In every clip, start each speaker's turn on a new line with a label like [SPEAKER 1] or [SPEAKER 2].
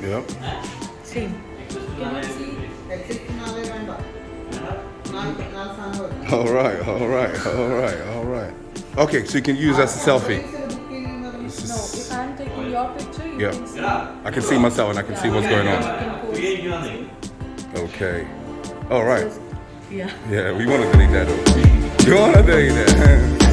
[SPEAKER 1] Yeah.
[SPEAKER 2] Same. Cannot see.
[SPEAKER 1] All right. Okay, so you can use as a selfie.
[SPEAKER 2] No, if I'm taking your picture, you can see.
[SPEAKER 1] I can see myself and I can see what's going on.
[SPEAKER 2] You can pose.
[SPEAKER 1] Okay. All right.
[SPEAKER 2] Yeah.
[SPEAKER 1] Yeah, we want to delete that though. You want to delete that?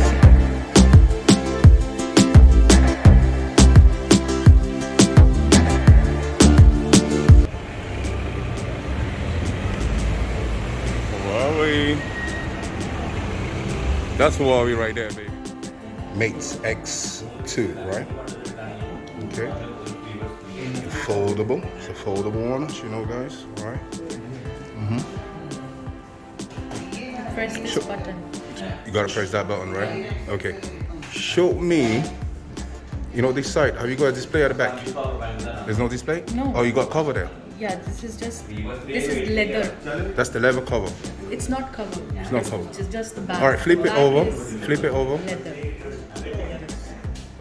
[SPEAKER 1] Huawei. That's Huawei right there, baby. Mate X2, right? Okay. Foldable. It's a foldable one, you know, guys, right?
[SPEAKER 2] Press this button.
[SPEAKER 1] You gotta press that button, right? Okay. Show me. You know this side. Have you got a display at the back? There's no display?
[SPEAKER 2] No.
[SPEAKER 1] Oh, you got cover there.
[SPEAKER 2] Yeah, this is leather.
[SPEAKER 1] That's the leather cover.
[SPEAKER 2] It's not cover.
[SPEAKER 1] It's not cover.
[SPEAKER 2] It's just the back.
[SPEAKER 1] All right, flip it
[SPEAKER 2] Back
[SPEAKER 1] over.
[SPEAKER 2] is
[SPEAKER 1] Flip it over.
[SPEAKER 2] Leather.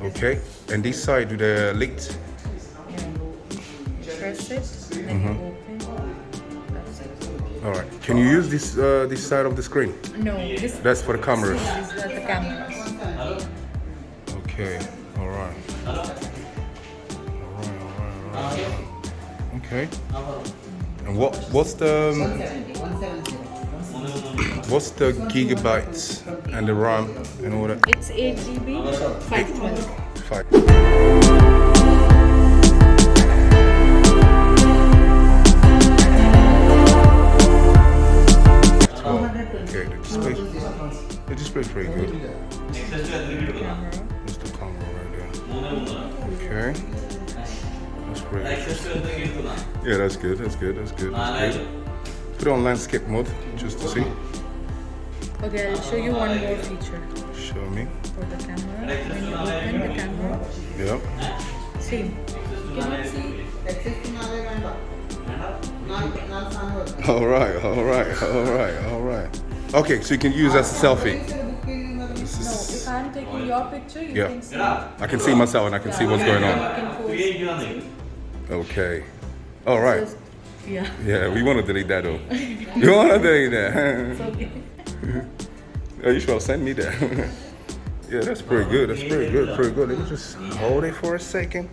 [SPEAKER 1] Okay. And this side, do the light.
[SPEAKER 2] Press it, then you open. That's it.
[SPEAKER 1] All right. Can you use this this side of the screen?
[SPEAKER 2] No,
[SPEAKER 1] That's for the cameras.
[SPEAKER 2] These are the cameras.
[SPEAKER 1] Okay. All right. Okay. And what's the gigabytes and the RAM and all that?
[SPEAKER 2] It's 8 GB, 512.
[SPEAKER 1] 5. Okay, the display's pretty good. That's the camera right there. Okay. That's great. Yeah, that's good. Put it on landscape mode just to see.
[SPEAKER 2] Okay, I'll show you one more feature
[SPEAKER 1] Show me.
[SPEAKER 2] for the camera. When you open the camera,
[SPEAKER 1] Yeah.
[SPEAKER 2] same. You cannot see.
[SPEAKER 1] All right. Okay, so you can use as a selfie.
[SPEAKER 2] No, if I'm taking your picture, you can see.
[SPEAKER 1] I can see myself and I can see what's going
[SPEAKER 2] You
[SPEAKER 1] on.
[SPEAKER 2] can pose.
[SPEAKER 1] Okay. All right.
[SPEAKER 2] Yeah.
[SPEAKER 1] Yeah, we want to delete that though. You want to delete that?
[SPEAKER 2] It's okay.
[SPEAKER 1] Oh, you should send me that. Yeah, that's pretty good. Let me just hold it for a second.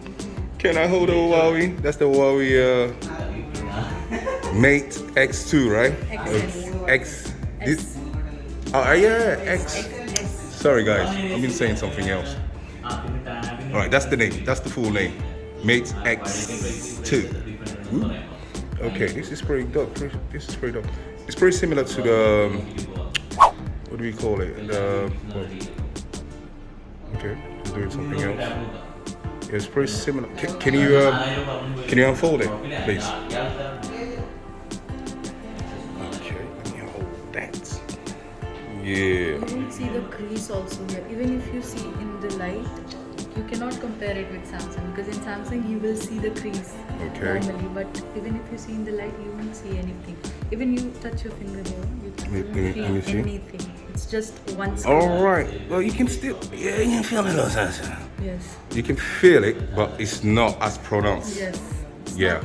[SPEAKER 1] Can I hold the Huawei? That's the Huawei Mate X2, right?
[SPEAKER 2] XS.
[SPEAKER 1] Oh, yeah, X. Sorry, guys. I've been saying something else. All right, that's the name. That's the full name. Mate X2. Okay, this is pretty dope. It's pretty similar to the what do we call it? Okay, just doing something else. Yeah, it's pretty similar. Can you unfold it, please? Okay, let me hold that. Yeah.
[SPEAKER 2] You don't see the crease also here. Even if you see in the light, you cannot compare it with Samsung, because in Samsung you will see the crease normally, but even if you see in the light, you won't see anything. Even you touch your finger here, you can't feel anything. It's just one skin.
[SPEAKER 1] All right. Well, you can still, you can feel it,
[SPEAKER 2] Yes.
[SPEAKER 1] You can feel it, but it's not as pronounced.
[SPEAKER 2] Yes.
[SPEAKER 1] Yeah.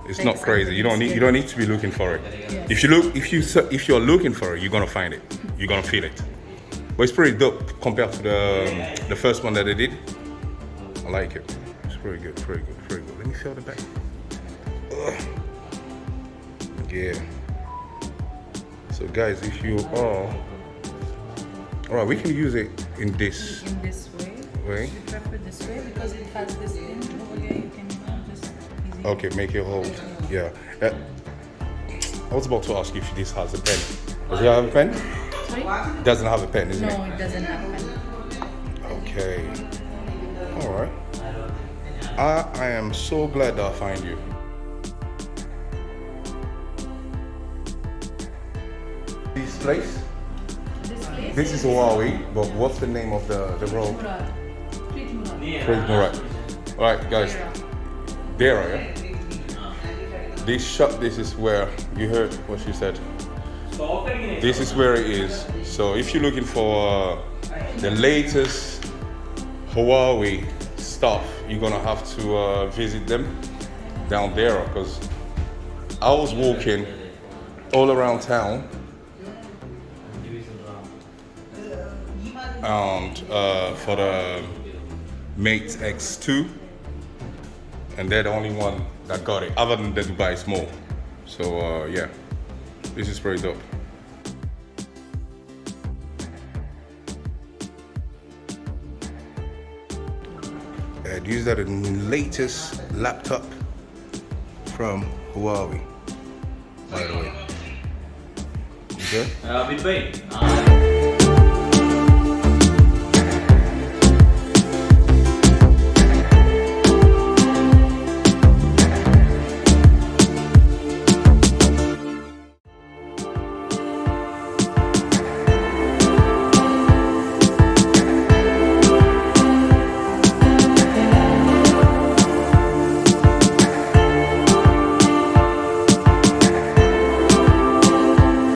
[SPEAKER 1] It's
[SPEAKER 2] like
[SPEAKER 1] not crazy. You don't need to be looking for it.
[SPEAKER 2] Yes.
[SPEAKER 1] If you're looking for it, you're gonna find it. You're gonna feel it. But it's pretty dope compared to the first one that they did. I like it. It's pretty good. Let me feel the back. Ugh. Yeah. So guys, if you are alright, we can use it in this way.
[SPEAKER 2] You prefer this way because it has this thing over here. You can just easily.
[SPEAKER 1] Okay, make it hold. Yeah. I was about to ask you if this has a pen. Does it have a pen?
[SPEAKER 2] Sorry?
[SPEAKER 1] It doesn't have a pen, isn't it?
[SPEAKER 2] No, it doesn't have a pen.
[SPEAKER 1] Okay. Alright. I am so glad that I find you. This place? This is Huawei, but what's the name of the road? Street Murad. Alright guys. There, yeah? This shop, this is where you heard what she said. This is where it is. So if you're looking for the latest Huawei stuff, you're gonna have to visit them. down there because I was walking all around town and for the Mate X2, and they're the only one that got it other than the Dubai Small. So yeah, this is pretty dope. These are the latest laptop from Huawei, by the way. Okay?
[SPEAKER 3] Big Bay.